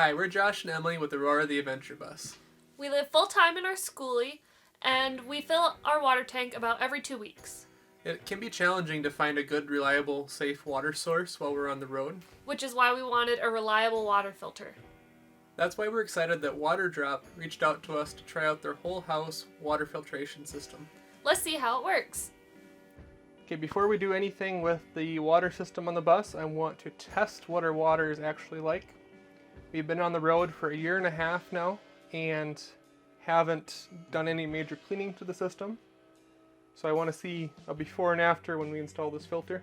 Hi, we're Josh and Emily with Aurora the Adventure Bus. We live full-time in our Skoolie, and we fill our water tank about every 2 weeks. It can be challenging to find a good, reliable, safe water source while we're on the road. Which is why we wanted a reliable water filter. That's why we're excited that Waterdrop reached out to us to try out their whole house water filtration system. Let's see how it works. Okay, before we do anything with the water system on the bus, I want to test what our water is actually like. We've been on the road for 1.5 years now and haven't done any major cleaning to the system. So I want to see a before and after when we install this filter.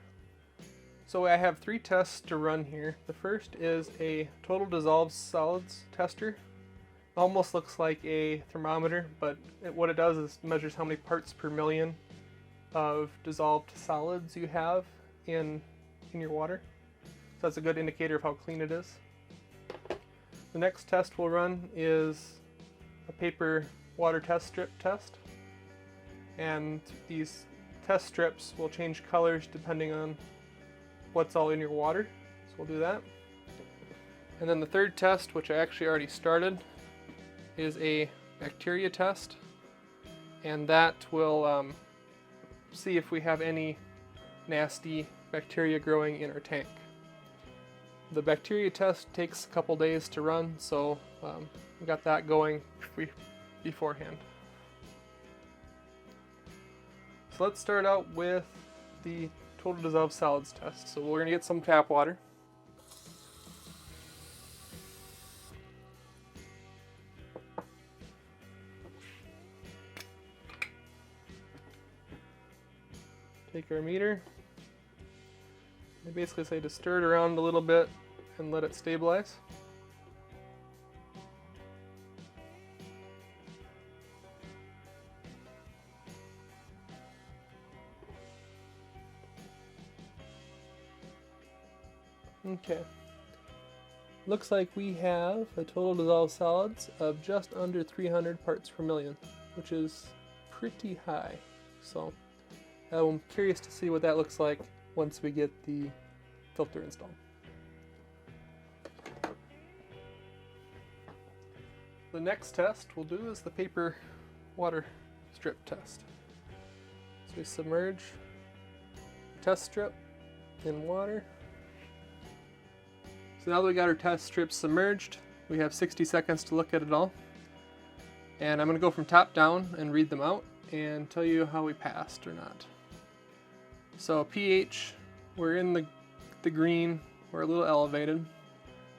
So I have 3 tests to run here. The first is a total dissolved solids tester. Almost looks like a thermometer, but what it does is measures how many parts per million of dissolved solids you have in your water. So that's a good indicator of how clean it is. The next test we'll run is a paper water test strip test. And these test strips will change colors depending on what's all in your water. So we'll do that. And then the third test, which I actually already started, is a bacteria test. And that will see if we have any nasty bacteria growing in our tank. The bacteria test takes a couple days to run, so we got that going beforehand. So let's start out with the total dissolved solids test. So we're going to get some tap water. Take our meter. They basically say to stir it around a little bit and let it stabilize. Okay. Looks like we have a total dissolved solids of just under 300 parts per million, which is pretty high. So I'm curious to see what that looks like once we get the filter installed. The next test we'll do is the paper water strip test. So we submerge the test strip in water. So now that we got our test strips submerged, we have 60 seconds to look at it all. And I'm going to go from top down and read them out and tell you how we passed or not. So pH, we're in the green, we're a little elevated.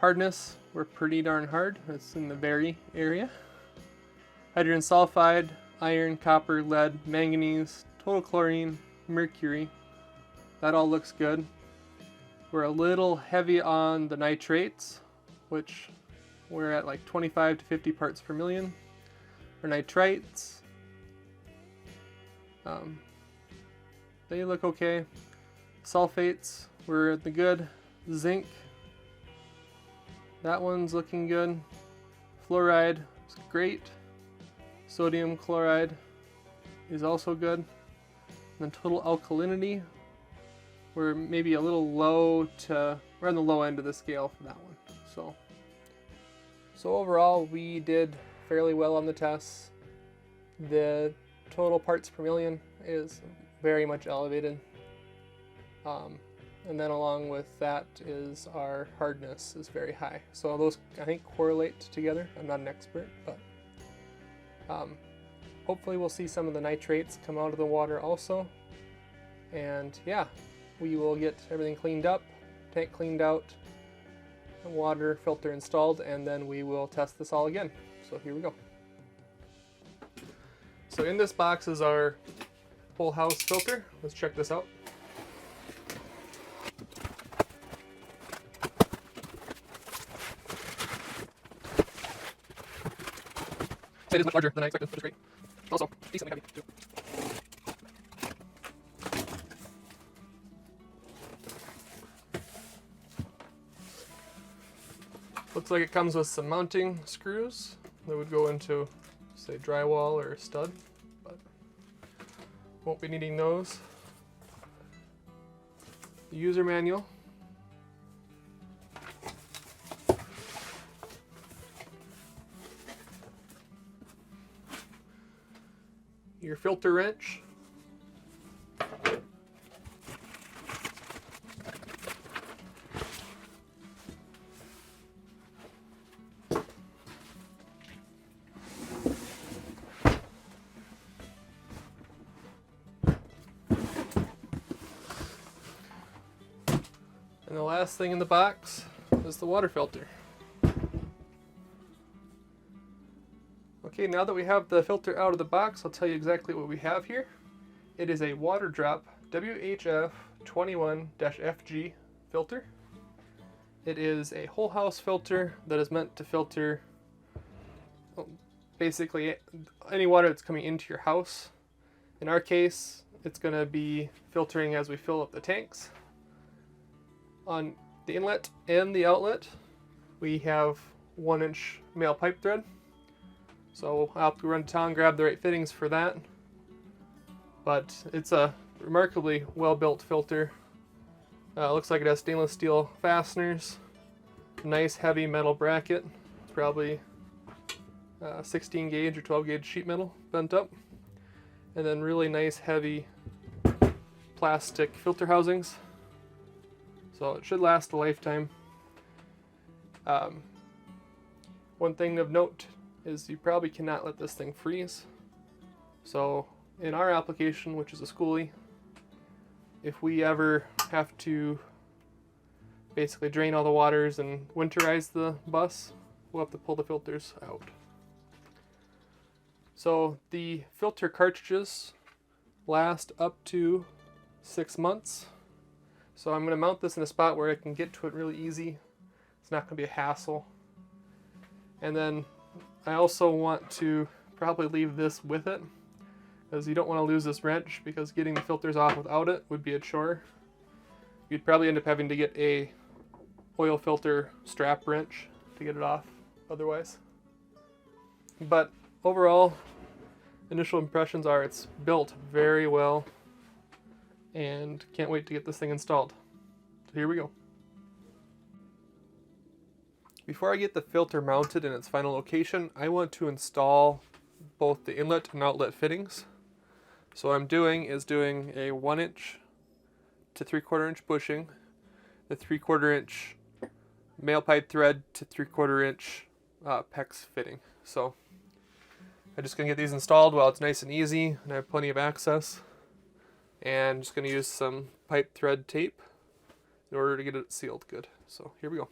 Hardness, we're pretty darn hard, that's in the very area. Hydrogen sulfide, iron, copper, lead, manganese, total chlorine, mercury, that all looks good. We're a little heavy on the nitrates, which we're at like 25 to 50 parts per million. Our nitrites, they look okay. Sulfates, we're at the good. Zinc, that one's looking good. Fluoride is great. Sodium chloride is also good. And then total alkalinity, we're maybe a little low to, we're on the low end of the scale for that one. So overall, we did fairly well on the tests. The total parts per million is very much elevated. And then along with that is our hardness is very high. So those, I think, correlate together. I'm not an expert, but hopefully we'll see some of the nitrates come out of the water also. And yeah, we will get everything cleaned up, tank cleaned out, water filter installed, and then we will test this all again. So here we go. So in this box is our whole house filter. Let's check this out. It is much larger than I expected, which is great. Also, decently heavy too. Looks like it comes with some mounting screws that would go into, say, drywall or a stud, but won't be needing those. The user manual. your filter wrench. And the last thing in the box is the water filter. Okay, now that we have the filter out of the box, I'll tell you exactly what we have here. It is a Waterdrop WHF 21-FG filter. It is a whole house filter that is meant to filter basically any water that's coming into your house. In our case, it's going to be filtering as we fill up the tanks. On the inlet and the outlet, we have 1-inch male pipe thread. So I'll have to run to town and grab the right fittings for that. But it's a remarkably well-built filter. Looks like it has stainless steel fasteners, nice heavy metal bracket. It's probably 16 gauge or 12 gauge sheet metal bent up. And then really nice heavy plastic filter housings. So it should last a lifetime. One thing of note is you probably cannot let this thing freeze. So in our application, which is a Skoolie, if we ever have to basically drain all the waters and winterize the bus, we'll have to pull the filters out. So the filter cartridges last up to 6 months. So I'm going to mount this in a spot where I can get to it really easy. It's not going to be a hassle. And then I also want to probably leave this with it, because you don't want to lose this wrench, because getting the filters off without it would be a chore. You'd probably end up having to get a oil filter strap wrench to get it off otherwise. But overall, initial impressions are it's built very well, and can't wait to get this thing installed. So here we go. Before I get the filter mounted in its final location, I want to install both the inlet and outlet fittings. So what I'm doing is doing a 1-inch to 3/4 inch bushing, the 3/4 inch male pipe thread to 3/4 inch PEX fitting. So I'm just going to get these installed while it's nice and easy and I have plenty of access. And I'm just going to use some pipe thread tape in order to get it sealed good. So here we go.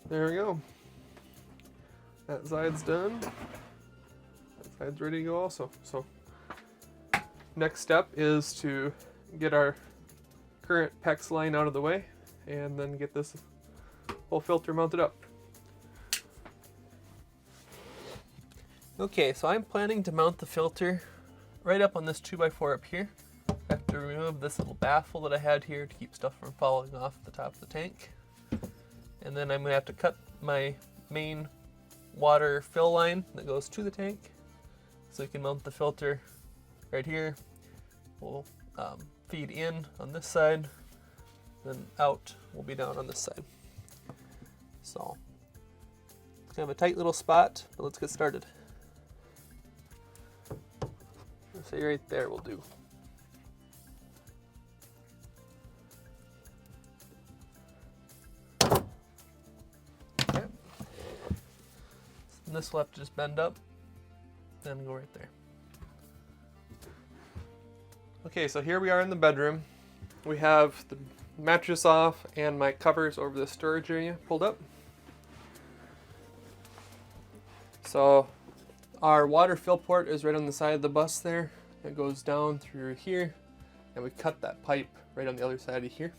There we go. That side's done. That side's ready to go also. So next step is to get our current PEX line out of the way and then get this whole filter mounted up. Okay, so I'm planning to mount the filter right up on this 2x4 up here. I have to remove this little baffle that I had here to keep stuff from falling off the top of the tank. And then I'm going to have to cut my main water fill line that goes to the tank so we can mount the filter right here. We'll feed in on this side, then out will be down on this side. So it's kind of a tight little spot, but let's get started. I'll say right there will do. And this will have to just bend up and go right there. Okay, so here we are in the bedroom. We have the mattress off and my covers over the storage area pulled up. So our water fill port is right on the side of the bus there. It goes down through here, and we cut that pipe right on the other side of here.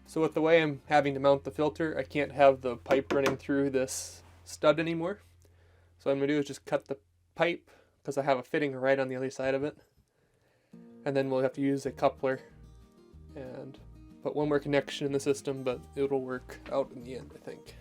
So with the way I'm having to mount the filter, I can't have the pipe running through this stud anymore. So what I'm going to do is just cut the pipe, because I have a fitting right on the other side of it. And then we'll have to use a coupler and put one more connection in the system, but it'll work out in the end, I think.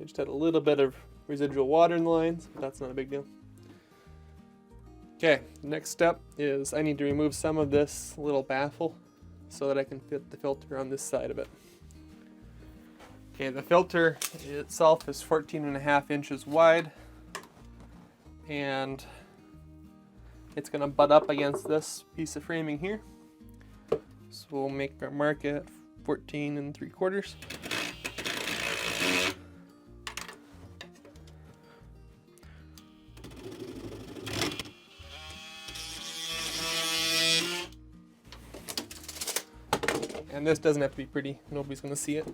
I just had a little bit of residual water in the lines, but that's not a big deal. Okay, next step is I need to remove some of this little baffle so that I can fit the filter on this side of it. Okay, the filter itself is 14.5 inches wide, and it's going to butt up against this piece of framing here. So we'll make our mark at 14 3/4. And this doesn't have to be pretty. Nobody's going to see it.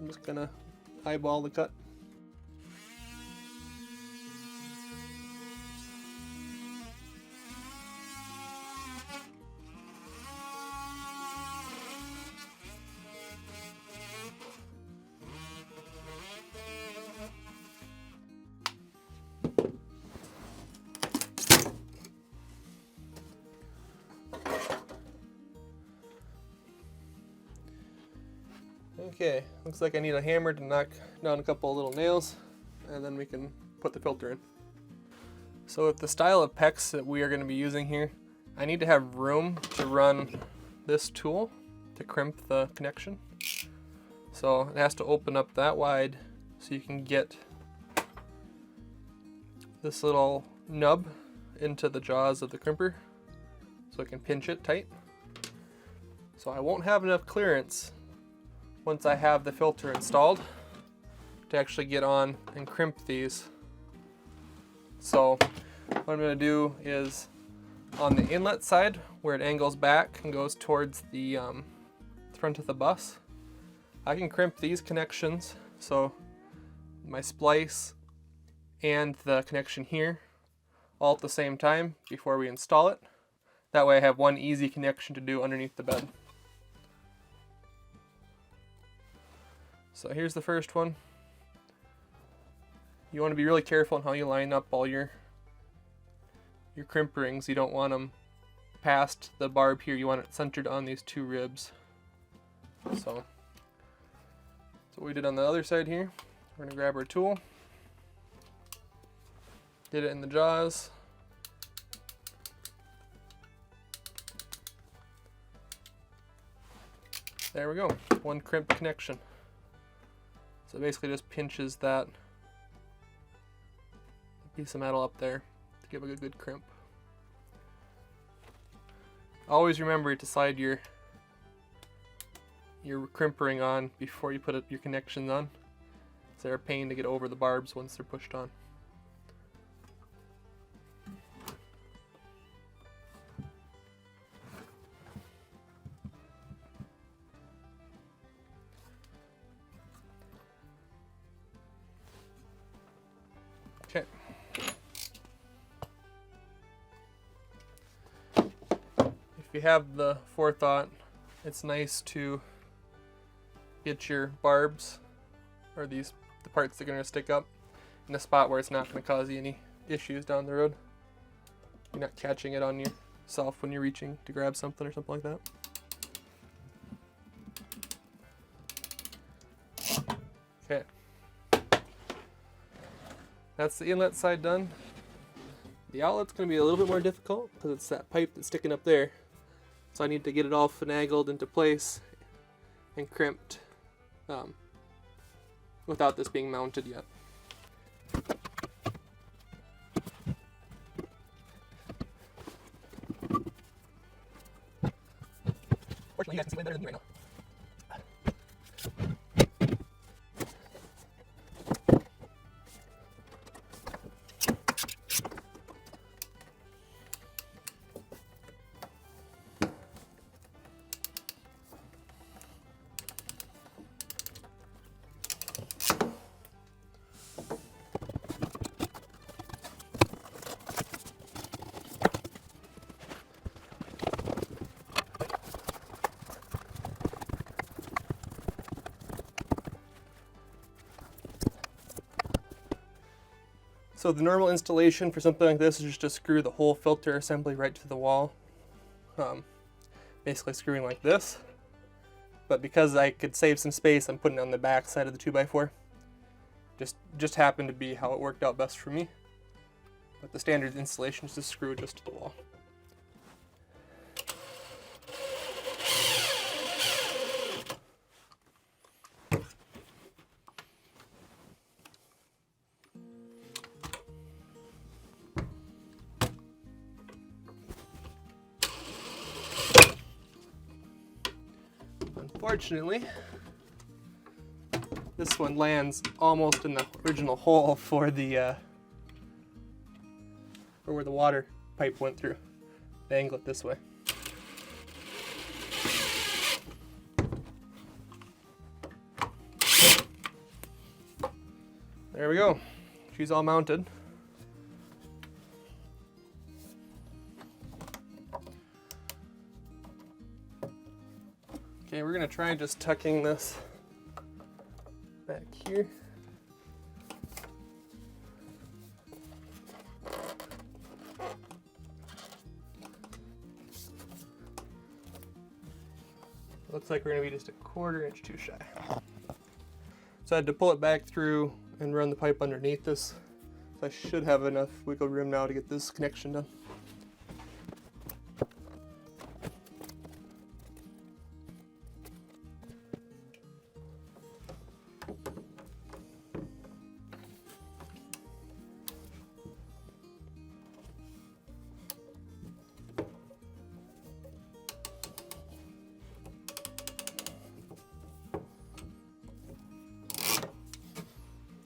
I'm just going to eyeball the cut. Okay, looks like I need a hammer to knock down a couple of little nails, and then we can put the filter in. So with the style of PEX that we are going to be using here, I need to have room to run this tool to crimp the connection. So it has to open up that wide so you can get this little nub into the jaws of the crimper so it can pinch it tight. So I won't have enough clearance once I have the filter installed to actually get on and crimp these. So what I'm going to do is on the inlet side where it angles back and goes towards the front of the bus, I can crimp these connections, so my splice and the connection here all at the same time before we install it. That way I have one easy connection to do underneath the bed. So here's the first one. You want to be really careful on how you line up all your crimp rings. You don't want them past the barb here. You want it centered on these two ribs. So that's what we did on the other side here. We're going to grab our tool. Did it in the jaws. There we go. One crimp connection. So it basically just pinches that piece of metal up there to give a good crimp. Always remember to slide your crimp ring on before you put your connections on. They're a pain to get over the barbs once they're pushed on. Okay. If you have the forethought, it's nice to get your barbs, or the parts that are going to stick up, in a spot where it's not going to cause you any issues down the road. You're not catching it on yourself when you're reaching to grab something or something like that. Okay. That's the inlet side done. The outlet's going to be a little bit more difficult because it's that pipe that's sticking up there. So I need to get it all finagled into place and crimped without this being mounted yet. you guys can see way better than me right now. So the normal installation for something like this is just to screw the whole filter assembly right to the wall. Basically screwing like this. But because I could save some space, I'm putting it on the back side of the 2x4. Just happened to be how it worked out best for me. But the standard installation is to screw it just to the wall. Unfortunately, this one lands almost in the original hole for the for where the water pipe went through. Angle it this way. There we go. She's all mounted. Okay, we're gonna try just tucking this back here. Looks like we're gonna be just a 1/4 inch too shy. So I had to pull it back through and run the pipe underneath this. So I should have enough wiggle room now to get this connection done.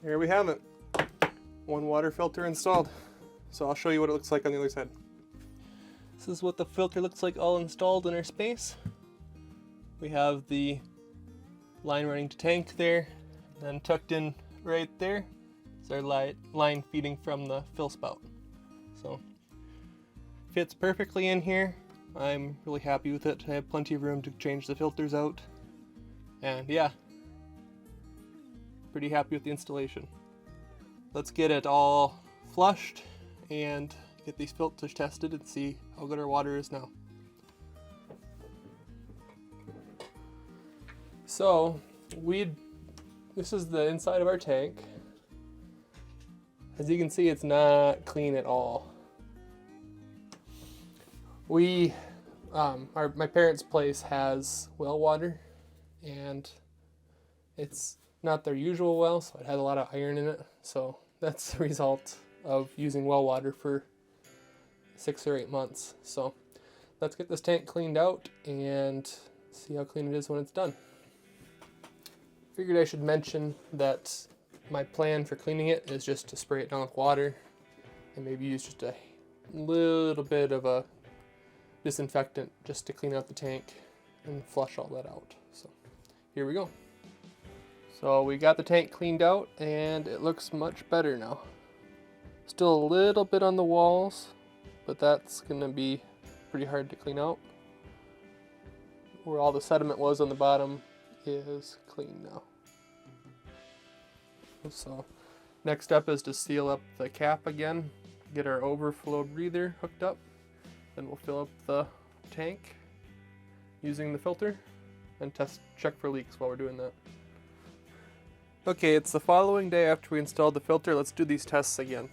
Here we have it. One water filter installed. So I'll show you what it looks like on the other side. This is what the filter looks like all installed in our space. We have the line running to tank there, and tucked in right there is our line feeding from the fill spout. So fits perfectly in here. I'm really happy with it. I have plenty of room to change the filters out. And yeah, pretty happy with the installation. Let's get it all flushed and get these filters tested and see how good our water is now. So this is the inside of our tank. As you can see, it's not clean at all. My parents' place has well water, and it's not their usual well, so it had a lot of iron in it. So that's the result of using well water for 6 or 8 months. So let's get this tank cleaned out and see how clean it is when it's done. Figured I should mention that my plan for cleaning it is just to spray it down with water and maybe use just a little bit of a disinfectant just to clean out the tank and flush all that out. So here we go. So we got the tank cleaned out and it looks much better now. Still a little bit on the walls, but that's gonna be pretty hard to clean out. Where all the sediment was on the bottom is clean now. So next step is to seal up the cap again, get our overflow breather hooked up, then we'll fill up the tank using the filter and check for leaks while we're doing that. Okay, it's the following day after we installed the filter. Let's do these tests again.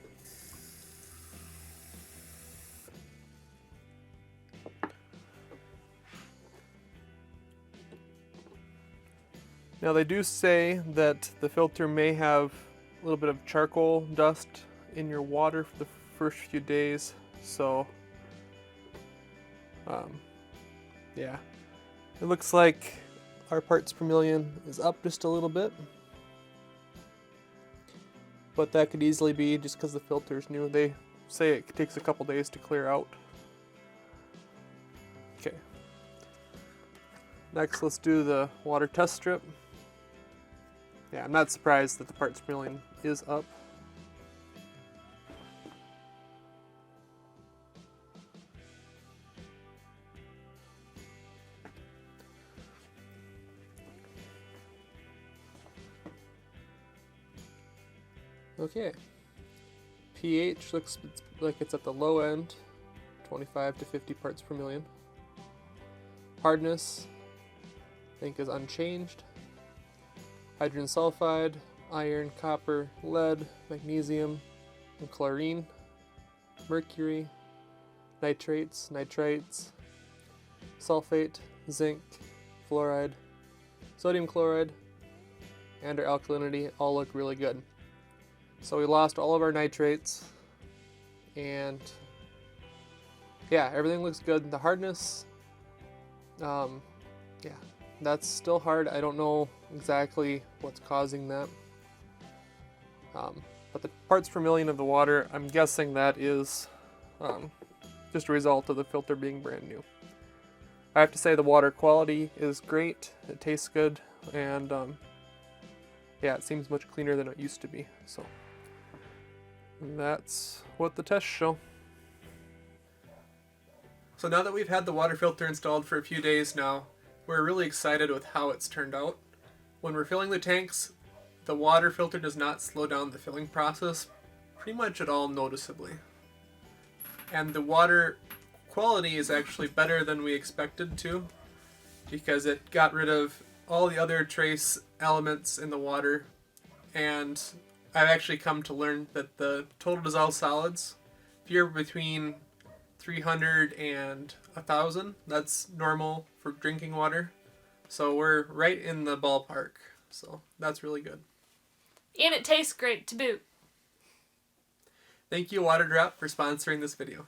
Now they do say that the filter may have a little bit of charcoal dust in your water for the first few days, so yeah, It looks like our parts per million is up just a little bit. But that could easily be just because the filter's new. They say it takes a couple days to clear out. Okay. Next, let's do the water test strip. Yeah, I'm not surprised that the parts per million is up. Okay. pH looks like it's at the low end, 25 to 50 parts per million. Hardness, I think, is unchanged. Hydrogen sulfide, iron, copper, lead, magnesium, and chlorine. Mercury, nitrates, nitrites, sulfate, zinc, fluoride, sodium chloride, and our alkalinity all look really good. So we lost all of our nitrates, and yeah, everything looks good. The hardness, yeah, that's still hard. I don't know exactly what's causing that. But the parts per million of the water, I'm guessing that is just a result of the filter being brand new. I have to say the water quality is great. It tastes good, and yeah, it seems much cleaner than it used to be. So that's what the tests show. So now that we've had the water filter installed for a few days now, we're really excited with how it's turned out. When we're filling the tanks, the water filter does not slow down the filling process pretty much at all noticeably. And the water quality is actually better than we expected to, because it got rid of all the other trace elements in the water, and I've actually come to learn that the total dissolved solids, if you're between 300 and 1,000, that's normal for drinking water. So we're right in the ballpark. So that's really good. And it tastes great to boot. Thank you, Waterdrop, for sponsoring this video.